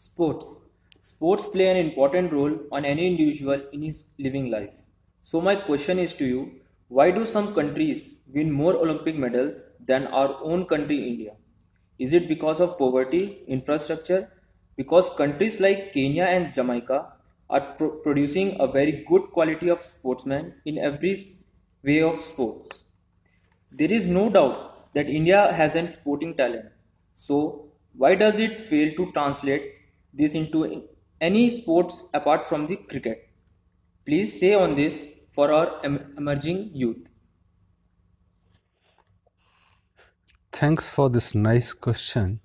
Sports. Sports play an important role on any individual in his living life. So my question is to you, why do some countries win more Olympic medals than our own country India? Is it because of poverty, infrastructure? Because countries like Kenya and Jamaica are producing a very good quality of sportsmen in every way of sports. There is no doubt that India has an sporting talent. So, why does it fail to translate this into any sports apart from the cricket? Please say on this for our emerging youth. Thanks for this nice question.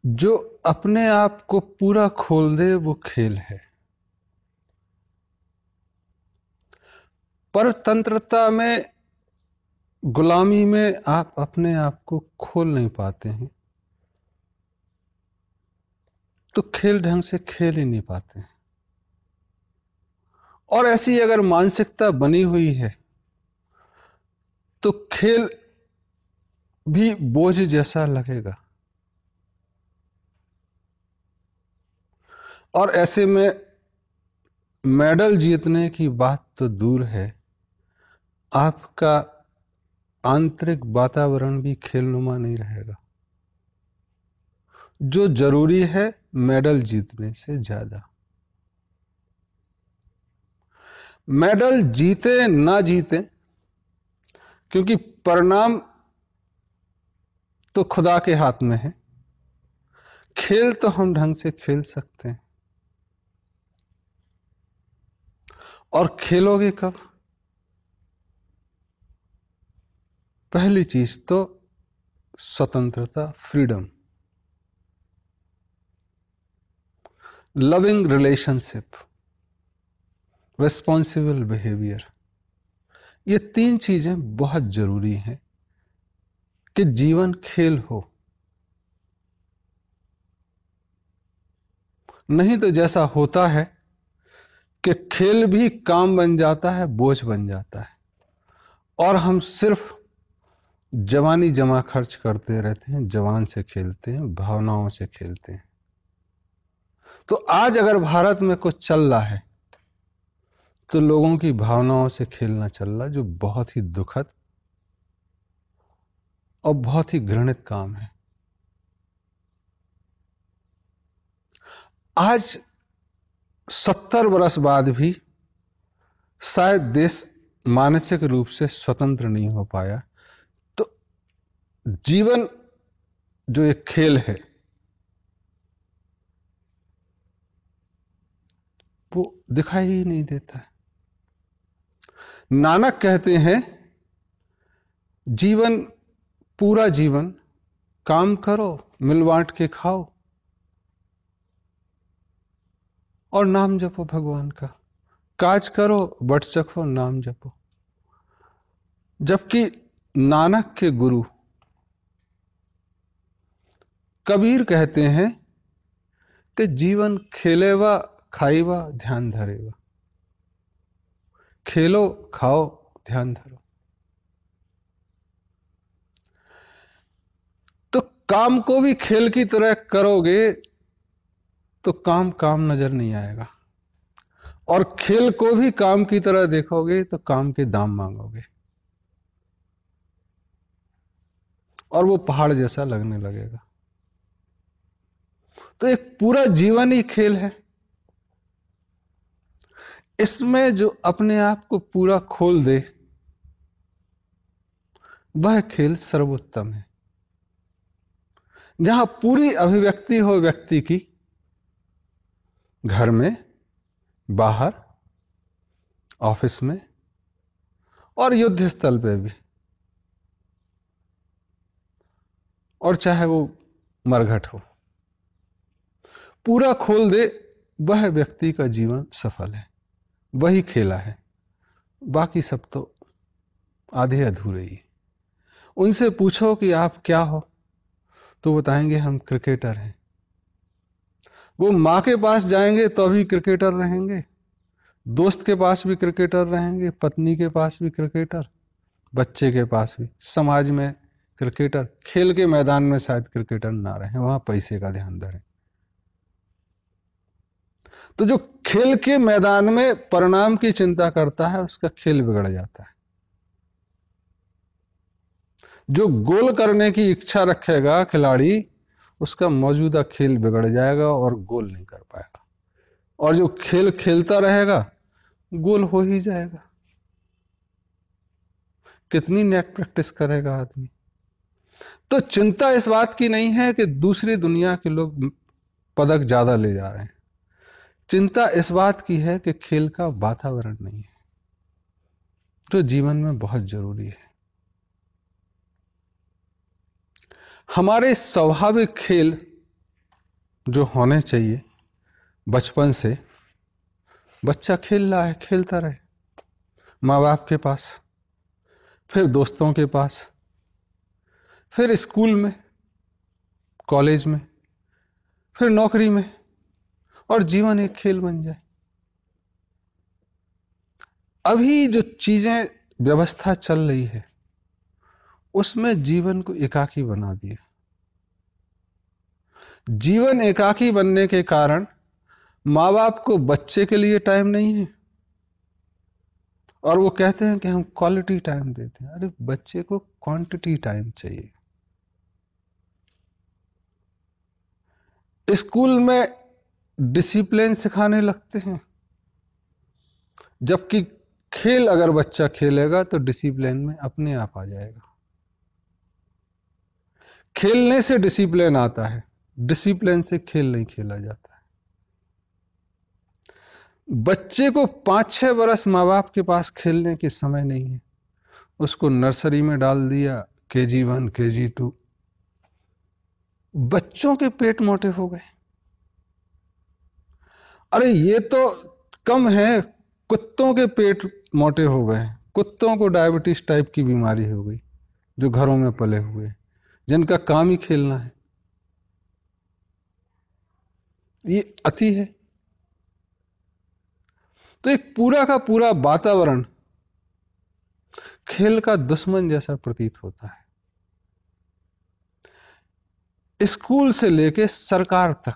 जो अपने आप को पूरा खोल दे वो खेल है। परतंत्रता में, गुलामी में आप अपने आप को खोल नहीं पाते हैं तो खेल ढंग से खेल ही नहीं पाते हैं। और ऐसी अगर मानसिकता बनी हुई है तो खेल भी बोझ जैसा लगेगा। और ऐसे में मेडल जीतने की बात तो दूर है, आपका आंतरिक वातावरण भी खेलनुमा नहीं रहेगा। जो जरूरी है मेडल जीतने से ज्यादा। मेडल जीते ना जीते, क्योंकि परिणाम तो खुदा के हाथ में है, खेल तो हम ढंग से खेल सकते हैं। और खेलोगे कब? पहली चीज तो स्वतंत्रता, freedom, loving relationship, responsible behaviour, ये तीन चीजें बहुत जरूरी हैं कि जीवन खेल हो। नहीं तो जैसा होता है कि खेल भी काम बन जाता है, बोझ बन जाता है, और हम सिर्फ जवानी जमा खर्च करते रहते हैं, जवान से खेलते हैं, भावनाओं से खेलते हैं। तो आज अगर भारत में कुछ चल रहा है तो लोगों की भावनाओं से खेलना चल रहा है, जो बहुत ही दुखद और बहुत ही घृणित काम है। आज 70 वर्ष बाद भी शायद देश मानसिक रूप से स्वतंत्र नहीं हो पाया। तो जीवन जो एक खेल है वो दिखाई ही नहीं देता है। नानक कहते हैं, जीवन, पूरा जीवन काम करो, मिल बांट के खाओ और नाम जपो भगवान का। काज करो, बट चखो, नाम जपो। जबकि नानक के गुरु कबीर कहते हैं कि जीवन खेलेवा खाईवा ध्यान धरेवा। खेलो, खाओ, ध्यान धरो। तो काम को भी खेल की तरह करोगे तो काम काम नजर नहीं आएगा, और खेल को भी काम की तरह देखोगे तो काम के दाम मांगोगे और वो पहाड़ जैसा लगने लगेगा। तो एक पूरा जीवन ही खेल है। इसमें जो अपने आप को पूरा खोल दे वह खेल सर्वोत्तम है, जहां पूरी अभिव्यक्ति हो व्यक्ति की, घर में, बाहर, ऑफिस में और युद्ध स्थल पे भी, और चाहे वो मरघट हो, पूरा खोल दे वह व्यक्ति का जीवन सफल है, वही खेला है। बाकी सब तो आधे अधूरे ही। उनसे पूछो कि आप क्या हो तो बताएंगे हम क्रिकेटर हैं। वो माँ के पास जाएंगे तो भी क्रिकेटर रहेंगे, दोस्त के पास भी क्रिकेटर रहेंगे, पत्नी के पास भी क्रिकेटर, बच्चे के पास भी, समाज में क्रिकेटर खेल के मैदान में शायद क्रिकेटर ना रहे, वहां पैसे का ध्यान धरें। तो जो खेल के मैदान में परिणाम की चिंता करता है उसका खेल बिगड़ जाता है। जो गोल करने की इच्छा रखेगा खिलाड़ी, उसका मौजूदा खेल बिगड़ जाएगा और गोल नहीं कर पाएगा। और जो खेल खेलता रहेगा गोल हो ही जाएगा। कितनी नेट प्रैक्टिस करेगा आदमी। तो चिंता इस बात की नहीं है कि दूसरी दुनिया के लोग पदक ज्यादा ले जा रहे हैं, चिंता इस बात की है कि खेल का वातावरण नहीं है, जो जीवन में बहुत जरूरी है। हमारे स्वाभाविक खेल जो होने चाहिए, बचपन से बच्चा खेल रहा है, खेलता रहे, माँ बाप के पास, फिर दोस्तों के पास, फिर स्कूल में, कॉलेज में, फिर नौकरी में, और जीवन एक खेल बन जाए। अभी जो चीजें व्यवस्था चल रही है उसमें जीवन को एकाकी बना दिया। जीवन एकाकी बनने के कारण माँ बाप को बच्चे के लिए टाइम नहीं है, और वो कहते हैं कि हम क्वालिटी टाइम देते हैं। अरे बच्चे को क्वांटिटी टाइम चाहिए। स्कूल में डिसिप्लिन सिखाने लगते हैं, जबकि खेल अगर बच्चा खेलेगा तो डिसिप्लिन में अपने आप आ जाएगा। खेलने से डिसिप्लिन आता है, डिसिप्लिन से खेल नहीं खेला जाता है। बच्चे को 5-6 वर्ष माँ बाप के पास खेलने के समय नहीं है, उसको नर्सरी में डाल दिया, KG1 KG2, बच्चों के पेट मोटे हो गए। अरे ये तो कम है, कुत्तों के पेट मोटे हो गए। कुत्तों को डायबिटीज टाइप की बीमारी हो गई, जो घरों में पले हुए, जिनका काम ही खेलना है। ये अति है। तो एक पूरा का पूरा वातावरण खेल का दुश्मन जैसा प्रतीत होता है। स्कूल से लेके सरकार तक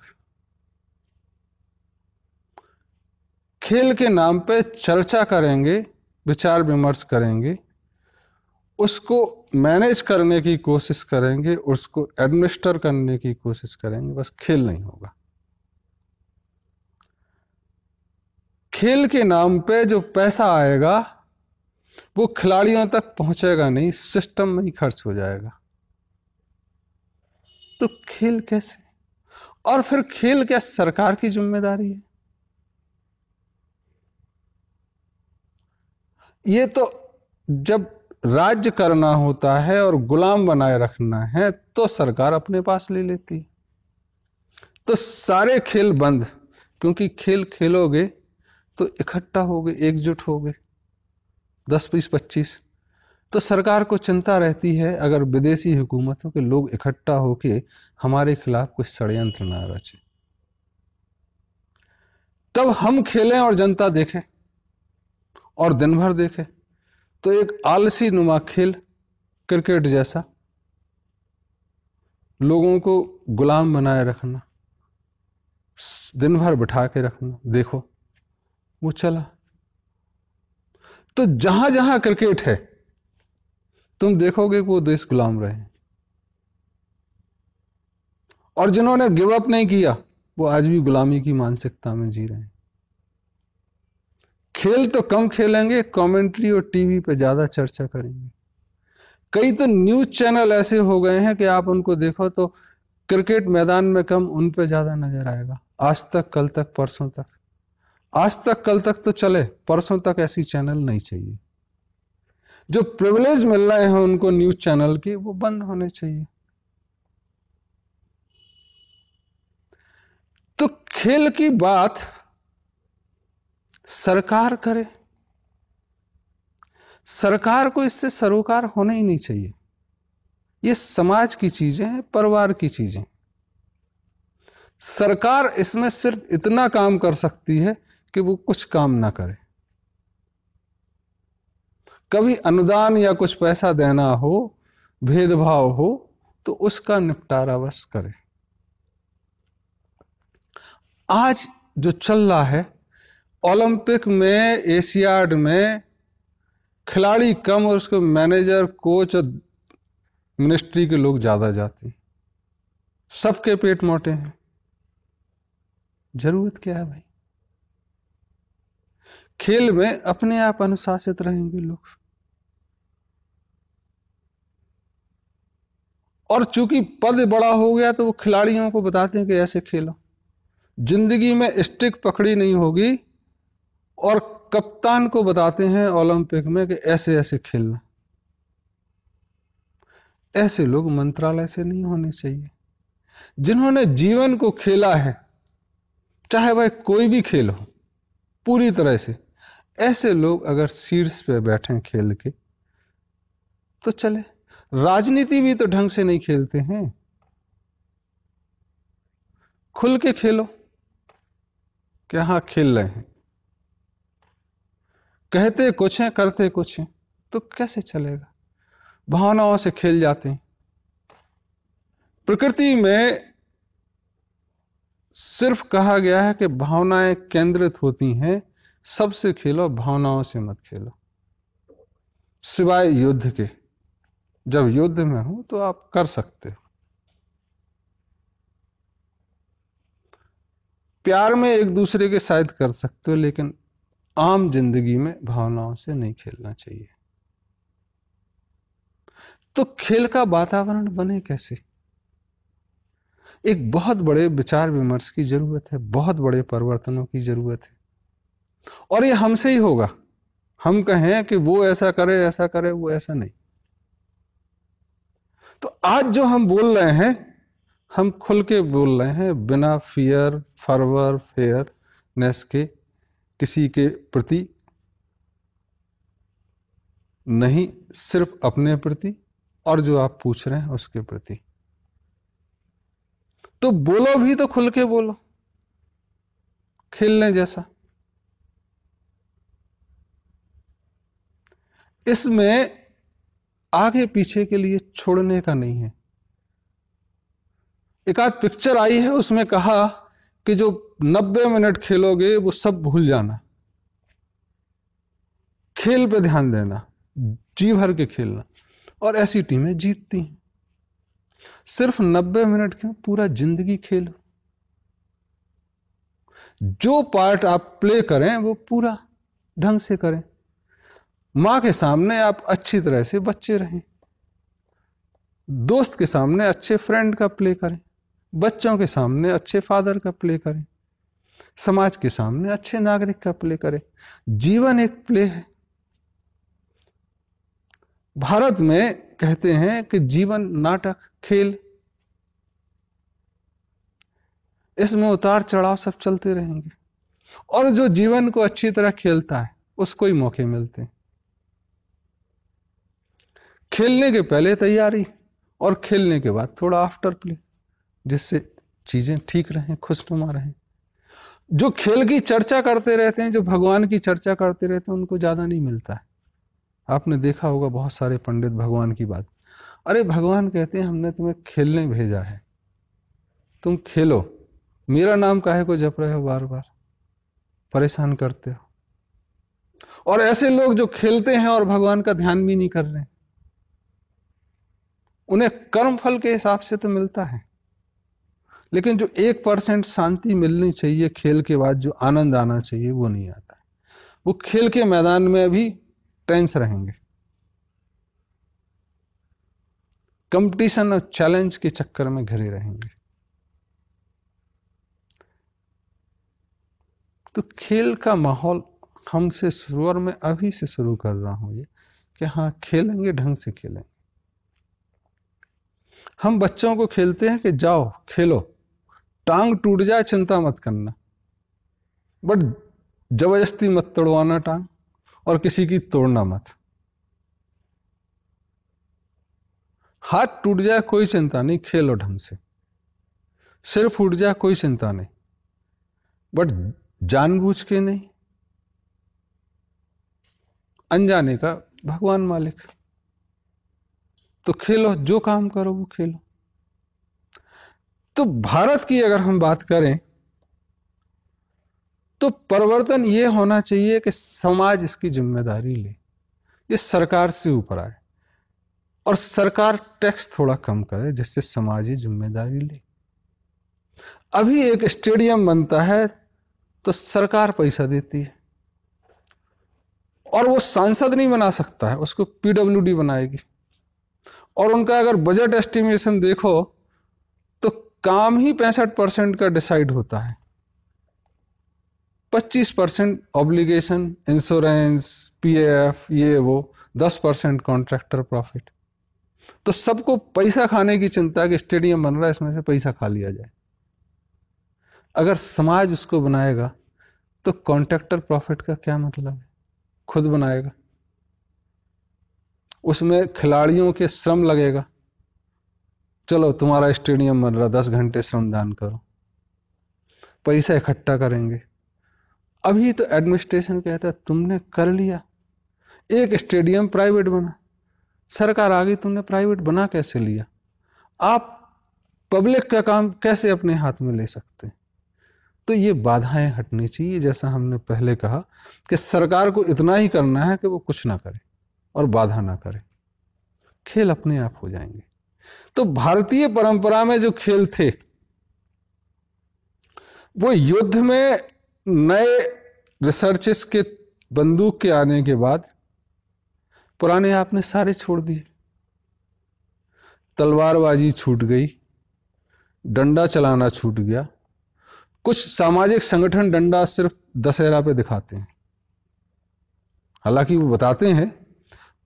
खेल के नाम पे चर्चा करेंगे, विचार विमर्श करेंगे, उसको मैनेज करने की कोशिश करेंगे, उसको एडमिनिस्टर करने की कोशिश करेंगे, बस खेल नहीं होगा। खेल के नाम पे जो पैसा आएगा वो खिलाड़ियों तक पहुंचेगा नहीं, सिस्टम में ही खर्च हो जाएगा। तो खेल कैसे? और फिर खेल क्या सरकार की जिम्मेदारी है? ये तो जब राज्य करना होता है और गुलाम बनाए रखना है तो सरकार अपने पास ले लेती है। तो सारे खेल बंद, क्योंकि खेल खेलोगे तो इकट्ठा होगे, एकजुट होगे 10, 20, 25। तो सरकार को चिंता रहती है अगर विदेशी हुकूमतों के लोग इकट्ठा होके हमारे खिलाफ कुछ षड्यंत्र ना रचे, तब हम खेलें और जनता देखे और दिन भर देखे। तो एक आलसी नुमा खेल, क्रिकेट जैसा, लोगों को गुलाम बनाए रखना, दिन भर बिठा के रखना, देखो वो चला। तो जहां जहां क्रिकेट है तुम देखोगे कि वो देश गुलाम रहे, और जिन्होंने गिव अप नहीं किया वो आज भी गुलामी की मानसिकता में जी रहे हैं। खेल तो कम खेलेंगे, कमेंट्री और टीवी पे ज्यादा चर्चा करेंगे। कई तो न्यूज चैनल ऐसे हो गए हैं कि आप उनको देखो तो क्रिकेट मैदान में कम, उन पे ज्यादा नजर आएगा। आज तक, कल तक, परसों तक, आज तक कल तक तो चले, परसों तक ऐसी चैनल नहीं चाहिए। जो प्रिविलेज मिल रहे हैं उनको न्यूज चैनल की, वो बंद होने चाहिए। तो खेल की बात सरकार करे, सरकार को इससे सरोकार होना ही नहीं चाहिए। ये समाज की चीजें हैं, परिवार की चीजें। सरकार इसमें सिर्फ इतना काम कर सकती है कि वो कुछ काम ना करे। कभी अनुदान या कुछ पैसा देना हो, भेदभाव हो तो उसका निपटारा बस करें। आज जो चल रहा है, ओलंपिक में, एशियाड में खिलाड़ी कम और उसके मैनेजर, कोच और मिनिस्ट्री के लोग ज्यादा जाते हैं। सबके पेट मोटे हैं, जरूरत क्या है भाई? खेल में अपने आप अनुशासित रहेंगे लोग। और चूंकि पद बड़ा हो गया तो वो खिलाड़ियों को बताते हैं कि ऐसे खेलो। जिंदगी में स्टिक पकड़ी नहीं होगी और कप्तान को बताते हैं ओलंपिक में कि ऐसे ऐसे खेलना। ऐसे लोग मंत्रालय से नहीं होने चाहिए। जिन्होंने जीवन को खेला है, चाहे वह कोई भी खेल हो, पूरी तरह से, ऐसे लोग अगर शीर्ष पे बैठे खेल के तो चले। राजनीति भी तो ढंग से नहीं खेलते हैं। खुल के खेलो कि हाँ खेल रहे हैं, कहते कुछ हैं करते कुछ हैं, तो कैसे चलेगा? भावनाओं से खेल जाते हैं। प्रकृति में सिर्फ कहा गया है कि भावनाएं केंद्रित होती हैं, सबसे खेलो, भावनाओं से मत खेलो, सिवाय युद्ध के। जब युद्ध में हो तो आप कर सकते हो। प्यार में एक दूसरे के शायद कर सकते हो, लेकिन आम जिंदगी में भावनाओं से नहीं खेलना चाहिए। तो खेल का वातावरण बने कैसे? एक बहुत बड़े विचार विमर्श की जरूरत है, बहुत बड़े परिवर्तनों की जरूरत है। और ये हमसे ही होगा। हम कहें कि वो ऐसा करे, वो ऐसा नहीं। तो आज जो हम बोल रहे हैं, हम खुल के बोल रहे हैं, बिना फियर, फर्वर, फेयरनेस के, किसी के प्रति नहीं, सिर्फ अपने प्रति और जो आप पूछ रहे हैं उसके प्रति। तो बोलो भी तो खुल के बोलो, खेलने जैसा। इसमें आगे पीछे के लिए छोड़ने का नहीं है। एक आध पिक्चर आई है, उसमें कहा कि जो 90 मिनट खेलोगे वो सब भूल जाना, खेल पे ध्यान देना, जी भर के खेलना। और ऐसी टीमें जीतती हैं। सिर्फ 90 मिनट क्यों, पूरा जिंदगी खेलो। जो पार्ट आप प्ले करें वो पूरा ढंग से करें। मां के सामने आप अच्छी तरह से बच्चे रहें, दोस्त के सामने अच्छे फ्रेंड का प्ले करें, बच्चों के सामने अच्छे फादर का प्ले करें, समाज के सामने अच्छे नागरिक का प्ले करें। जीवन एक प्ले है। भारत में कहते हैं कि जीवन नाटक, खेल, इसमें उतार चढ़ाव सब चलते रहेंगे। और जो जीवन को अच्छी तरह खेलता है उसको ही मौके मिलते हैं। खेलने के पहले तैयारी और खेलने के बाद थोड़ा आफ्टर प्ले, जिससे चीजें ठीक रहें, खुशनुमा रहें। जो खेल की चर्चा करते रहते हैं, जो भगवान की चर्चा करते रहते हैं, उनको ज्यादा नहीं मिलता है। आपने देखा होगा बहुत सारे पंडित भगवान की बात, अरे भगवान कहते हैं हमने तुम्हें खेलने भेजा है, तुम खेलो, मेरा नाम काहे को जप रहे हो, बार बार परेशान करते हो। और ऐसे लोग जो खेलते हैं और भगवान का ध्यान भी नहीं कर रहे, उन्हें कर्म फल के हिसाब से तो मिलता है, लेकिन जो 1% शांति मिलनी चाहिए खेल के बाद, जो आनंद आना चाहिए, वो नहीं आता है। वो खेल के मैदान में भी टेंस रहेंगे, कंपटीशन और चैलेंज के चक्कर में घिरे रहेंगे। तो खेल का माहौल हमसे शुरू, और मैं अभी से शुरू कर रहा हूं ये, कि हाँ खेलेंगे, ढंग से खेलेंगे। हम बच्चों को खेलते हैं कि जाओ खेलो, टांग टूट जाए चिंता मत करना, बट जबरदस्ती मत तोड़वाना टांग, और किसी की तोड़ना मत। हाथ टूट जाए कोई चिंता नहीं, खेलो ढंग से। सिर फूट जाए कोई चिंता नहीं, बट जानबूझ के नहीं। अनजाने का भगवान मालिक। तो खेलो, जो काम करो वो खेलो। तो भारत की अगर हम बात करें तो परिवर्तन ये होना चाहिए कि समाज इसकी जिम्मेदारी ले, ये सरकार से ऊपर आए और सरकार टैक्स थोड़ा कम करे जिससे समाज ये जिम्मेदारी ले। अभी एक स्टेडियम बनता है तो सरकार पैसा देती है और वो सांसद नहीं बना सकता है, उसको पीडब्ल्यूडी बनाएगी। और उनका अगर बजट एस्टिमेशन देखो तो काम ही 65% का डिसाइड होता है, 25% ऑब्लिगेशन, इंश्योरेंस, पीएफ, ये वो, 10% कॉन्ट्रैक्टर प्रॉफिट। तो सबको पैसा खाने की चिंता है कि स्टेडियम बन रहा है, इसमें से पैसा खा लिया जाए। अगर समाज उसको बनाएगा तो कॉन्ट्रैक्टर प्रॉफिट का क्या मतलब है, खुद बनाएगा, उसमें खिलाड़ियों के श्रम लगेगा। चलो तुम्हारा स्टेडियम बन रहा, 10 घंटे श्रमदान करो, पैसा इकट्ठा करेंगे। अभी तो एडमिनिस्ट्रेशन कहता है तुमने कर लिया, एक स्टेडियम प्राइवेट बना, सरकार आ गई, तुमने प्राइवेट बना कैसे लिया? आप पब्लिक का काम कैसे अपने हाथ में ले सकते हैं? तो ये बाधाएं हटनी चाहिए। जैसा हमने पहले कहा कि सरकार को इतना ही करना है कि वो कुछ ना करे और बाधा ना करे, खेल अपने आप हो जाएंगे। तो भारतीय परंपरा में जो खेल थे वो युद्ध में नए रिसर्चेस के, बंदूक के आने के बाद पुराने आपने सारे छोड़ दिए। तलवारबाजी छूट गई, डंडा चलाना छूट गया। कुछ सामाजिक संगठन डंडा सिर्फ दशहरा पे दिखाते हैं, हालांकि वो बताते हैं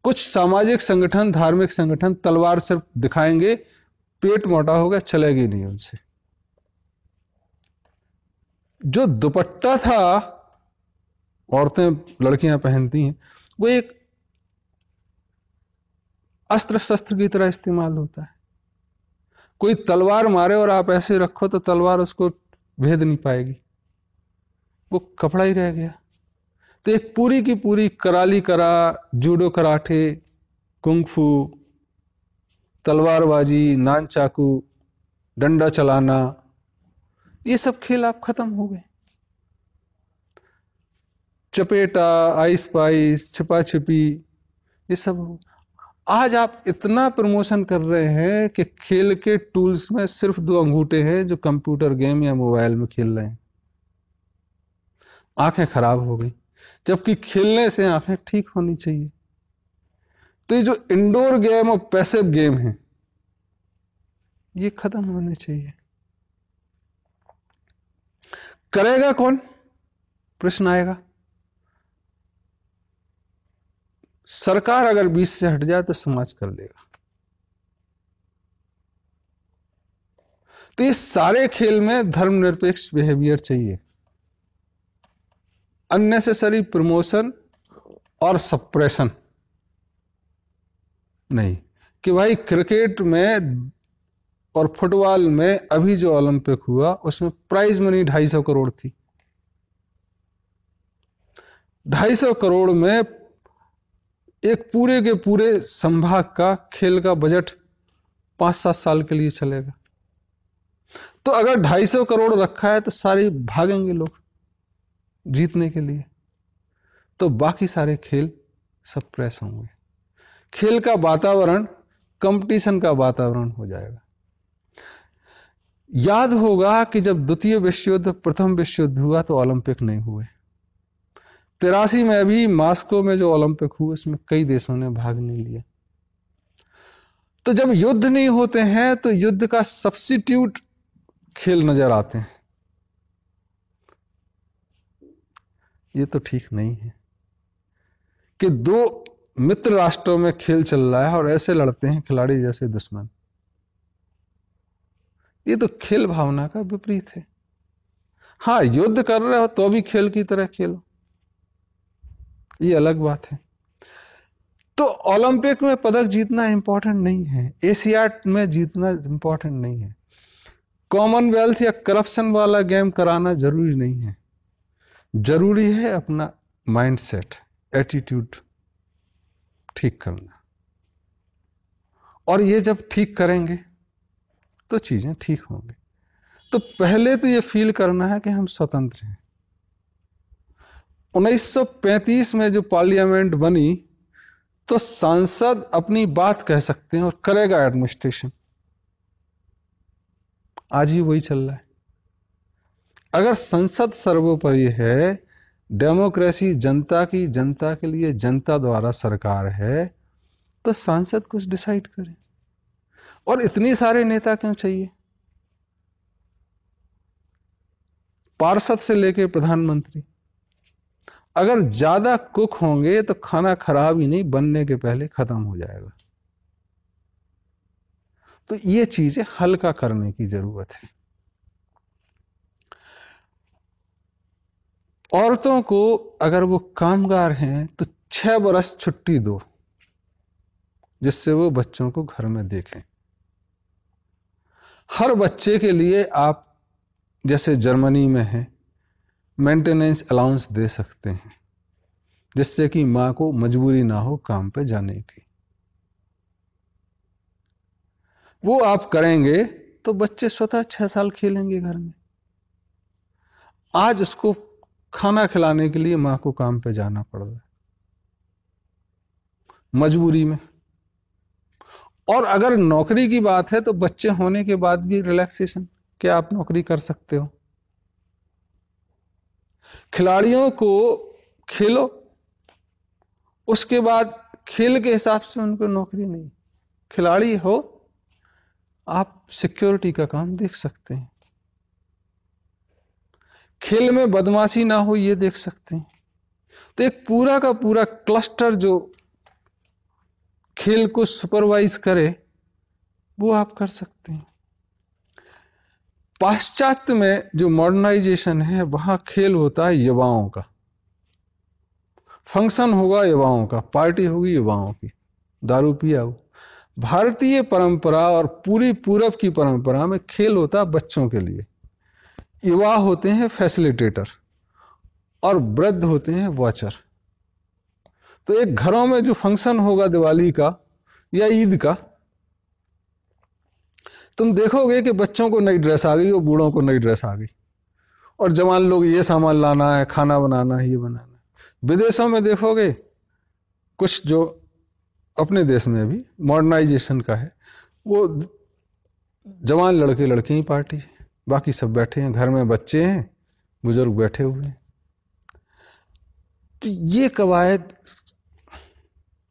कुछ सामाजिक संगठन, धार्मिक संगठन तलवार सिर्फ दिखाएंगे, पेट मोटा हो गया, चलेगी नहीं उनसे। जो दुपट्टा था औरतें, लड़कियां पहनती हैं, वो एक अस्त्र शस्त्र की तरह इस्तेमाल होता है। कोई तलवार मारे और आप ऐसे रखो तो तलवार उसको भेद नहीं पाएगी, वो कपड़ा ही रह गया। तो एक पूरी की पूरी कराली करा, जूडो कराटे, कुंगफू, तलवारबाजी, नान चाकू, डंडा चलाना, ये सब खेल आप खत्म हो गए। चपेटा, आइस पाइस, छिपा छिपी, ये सब आज आप इतना प्रमोशन कर रहे हैं कि खेल के टूल्स में सिर्फ 2 अंगूठे हैं जो कंप्यूटर गेम या मोबाइल में खेल रहे हैं। आंखें खराब हो गई, जबकि खेलने से आंखें ठीक होनी चाहिए। तो ये जो इंडोर गेम और पैसिव गेम है ये खत्म होने चाहिए। करेगा कौन, प्रश्न आएगा। सरकार अगर बीच से हट जाए तो समाज कर लेगा। तो ये सारे खेल में धर्मनिरपेक्ष बिहेवियर चाहिए, अननेसेसरी प्रमोशन और सप्रेशन नहीं। कि भाई क्रिकेट में और फुटबॉल में अभी जो ओलंपिक हुआ उसमें प्राइज मनी 250 करोड़ थी। 250 करोड़ में एक पूरे के पूरे संभाग का खेल का बजट 5-7 साल के लिए चलेगा। तो अगर 250 करोड़ रखा है तो सारे भागेंगे लोग जीतने के लिए, तो बाकी सारे खेल सप्रेस होंगे। खेल का वातावरण कंपटीशन का वातावरण हो जाएगा। याद होगा कि जब द्वितीय विश्व युद्ध, प्रथम विश्व युद्ध हुआ तो ओलंपिक नहीं हुए। 83 में भी मॉस्को में जो ओलंपिक हुआ उसमें कई देशों ने भाग नहीं लिया। तो जब युद्ध नहीं होते हैं तो युद्ध का सब्स्टिट्यूट खेल नजर आते हैं। ये तो ठीक नहीं है कि 2 मित्र राष्ट्रों में खेल चल रहा है और ऐसे लड़ते हैं खिलाड़ी जैसे दुश्मन। ये तो खेल भावना का विपरीत है। हाँ, युद्ध कर रहे हो तो भी खेल की तरह खेलो, ये अलग बात है। तो ओलंपिक में पदक जीतना इंपॉर्टेंट नहीं है, एशियाड में जीतना इंपॉर्टेंट नहीं है, कॉमनवेल्थ या करप्शन वाला गेम कराना जरूरी नहीं है। जरूरी है अपना माइंडसेट, एटीट्यूड ठीक करना। और ये जब ठीक करेंगे तो चीजें ठीक होंगी। तो पहले तो ये फील करना है कि हम स्वतंत्र हैं। 1935 में जो पार्लियामेंट बनी तो सांसद अपनी बात कह सकते हैं और करेगा एडमिनिस्ट्रेशन। आज ही वही चल रहा है। अगर संसद सर्वोपरि है, डेमोक्रेसी जनता की, जनता के लिए, जनता द्वारा सरकार है, तो सांसद कुछ डिसाइड करे। और इतने सारे नेता क्यों चाहिए? पार्षद से लेके प्रधानमंत्री, अगर ज्यादा कुक होंगे तो खाना खराब ही नहीं, बनने के पहले खत्म हो जाएगा। तो ये चीजें हल्का करने की जरूरत है। औरतों को अगर वो कामगार हैं तो 6 बरस छुट्टी दो, जिससे वो बच्चों को घर में देखें। हर बच्चे के लिए आप, जैसे जर्मनी में है, मेंटेनेंस अलाउंस दे सकते हैं, जिससे कि मां को मजबूरी ना हो काम पे जाने की। वो आप करेंगे तो बच्चे स्वतः 6 साल खेलेंगे घर में। आज उसको खाना खिलाने के लिए मां को काम पे जाना पड़ रहा है मजबूरी में। और अगर नौकरी की बात है तो बच्चे होने के बाद भी रिलैक्सेशन, क्या आप नौकरी कर सकते हो? खिलाड़ियों को खेलो, उसके बाद खेल के हिसाब से उनको नौकरी नहीं। खिलाड़ी हो, आप सिक्योरिटी का काम देख सकते हैं, खेल में बदमाशी ना हो ये देख सकते हैं। तो एक पूरा का पूरा क्लस्टर जो खेल को सुपरवाइज करे, वो आप कर सकते हैं। पाश्चात्य में जो मॉडर्नाइजेशन है, वहां खेल होता है युवाओं का, फंक्शन होगा युवाओं का, पार्टी होगी युवाओं की, दारू पिया हो। भारतीय परंपरा और पूरी पूरब की परंपरा में खेल होता है बच्चों के लिए। युवा होते हैं फैसिलिटेटर और वृद्ध होते हैं वॉचर। तो एक घरों में जो फंक्शन होगा दिवाली का या ईद का, तुम देखोगे कि बच्चों को नई ड्रेस आ गई और बूढ़ों को नई ड्रेस आ गई, और जवान लोग ये सामान लाना है, खाना बनाना है, ये बनाना है। विदेशों में देखोगे, कुछ जो अपने देश में भी मॉडर्नाइजेशन का है, वो जवान लड़के लड़के ही पार्टी है, बाकी सब बैठे हैं घर में, बच्चे हैं, बुजुर्ग बैठे हुए हैं। तो ये कवायद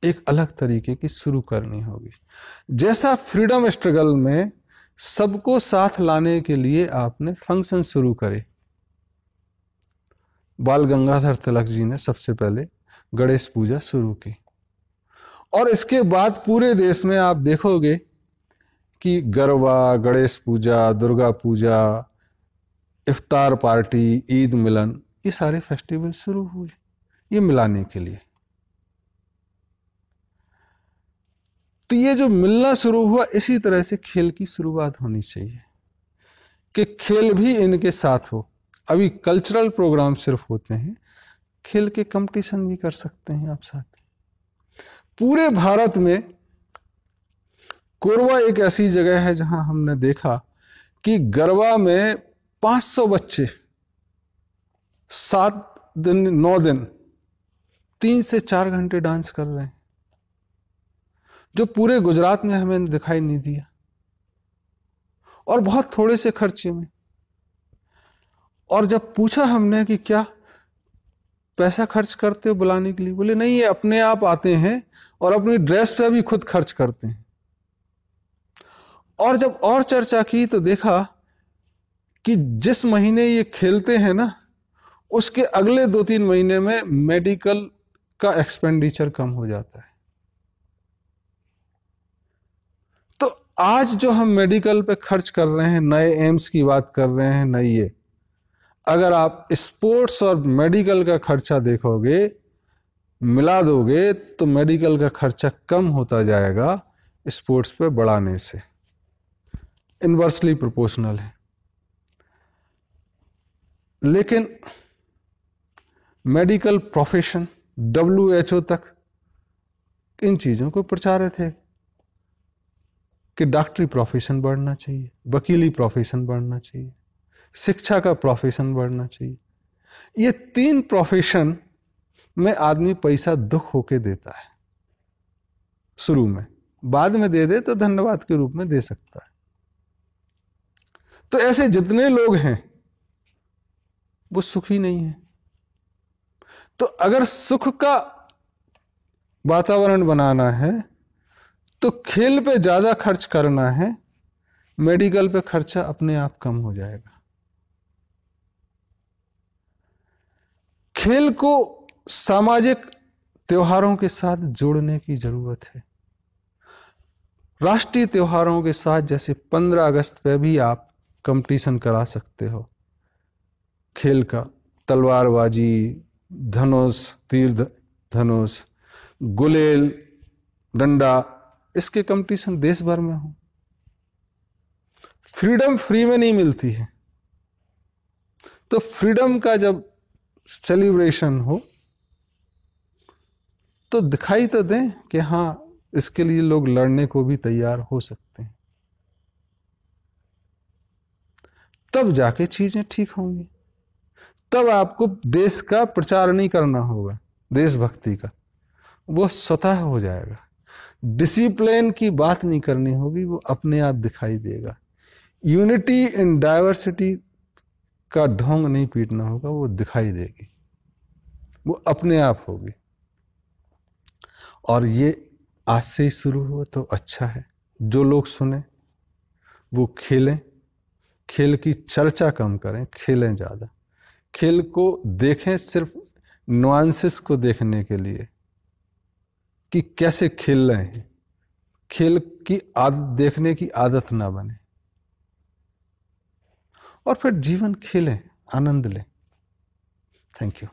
एक अलग तरीके की शुरू करनी होगी। जैसा फ्रीडम स्ट्रगल में सबको साथ लाने के लिए आपने फंक्शन शुरू करे, बाल गंगाधर तिलक जी ने सबसे पहले गणेश पूजा शुरू की, और इसके बाद पूरे देश में आप देखोगे कि गरबा, गणेश पूजा, दुर्गा पूजा, इफ्तार पार्टी, ईद मिलन, ये सारे फेस्टिवल शुरू हुए ये मिलाने के लिए। तो ये जो मिलना शुरू हुआ, इसी तरह से खेल की शुरुआत होनी चाहिए कि खेल भी इनके साथ हो। अभी कल्चरल प्रोग्राम सिर्फ होते हैं, खेल के कंपटीशन भी कर सकते हैं आप साथ। पूरे भारत में कोरबा एक ऐसी जगह है जहां हमने देखा कि गरबा में 500 बच्चे 7 दिन 9 दिन 3 से 4 घंटे डांस कर रहे हैं, जो पूरे गुजरात में हमें दिखाई नहीं दिया, और बहुत थोड़े से खर्चे में। और जब पूछा हमने कि क्या पैसा खर्च करते हो बुलाने के लिए, बोले नहीं, ये अपने आप आते हैं और अपनी ड्रेस पे भी खुद खर्च करते हैं। और जब और चर्चा की तो देखा कि जिस महीने ये खेलते हैं ना, उसके अगले 2-3 महीने में मेडिकल का एक्सपेंडिचर कम हो जाता है। तो आज जो हम मेडिकल पे खर्च कर रहे हैं, नए एम्स की बात कर रहे हैं, नई ये, अगर आप स्पोर्ट्स और मेडिकल का खर्चा देखोगे, मिला दोगे, तो मेडिकल का खर्चा कम होता जाएगा स्पोर्ट्स पे बढ़ाने से, इनवर्सली प्रोपोर्शनल है। लेकिन मेडिकल प्रोफेशन WHO तक इन चीजों को प्रचारित है कि डॉक्टरी प्रोफेशन बढ़ना चाहिए, वकीली प्रोफेशन बढ़ना चाहिए, शिक्षा का प्रोफेशन बढ़ना चाहिए। ये 3 प्रोफेशन में आदमी पैसा दुख होके देता है शुरू में, बाद में दे दे तो धन्यवाद के रूप में दे सकता है। तो ऐसे जितने लोग हैं वो सुखी नहीं है। तो अगर सुख का वातावरण बनाना है तो खेल पे ज्यादा खर्च करना है, मेडिकल पे खर्चा अपने आप कम हो जाएगा। खेल को सामाजिक त्योहारों के साथ जोड़ने की जरूरत है। राष्ट्रीय त्योहारों के साथ जैसे 15 अगस्त पे भी आप कंपटीशन करा सकते हो खेल का, तलवारबाजी, धनुष, तीर धनुष, गुलेल डंडा, इसके कंपटीशन देश भर में हो। फ्रीडम फ्री में नहीं मिलती है, तो फ्रीडम का जब सेलिब्रेशन हो तो दिखाई तो दें कि हाँ, इसके लिए लोग लड़ने को भी तैयार हो सकते हैं, तब जाके चीजें ठीक होंगी। तब आपको देश का प्रचार नहीं करना होगा, देशभक्ति का, वो स्वतः हो जाएगा। डिसिप्लिन की बात नहीं करनी होगी, वो अपने आप दिखाई देगा। यूनिटी इन डाइवर्सिटी का ढोंग नहीं पीटना होगा, वो दिखाई देगी, वो अपने आप होगी। और ये आज से ही शुरू हो तो अच्छा है। जो लोग सुने वो खेलें, खेल की चर्चा कम करें, खेलें ज़्यादा। खेल को देखें सिर्फ नुआंसेस को देखने के लिए कि कैसे खेल रहे हैं, खेल की आदत देखने की आदत ना बने, और फिर जीवन खेलें, आनंद लें। Thank you.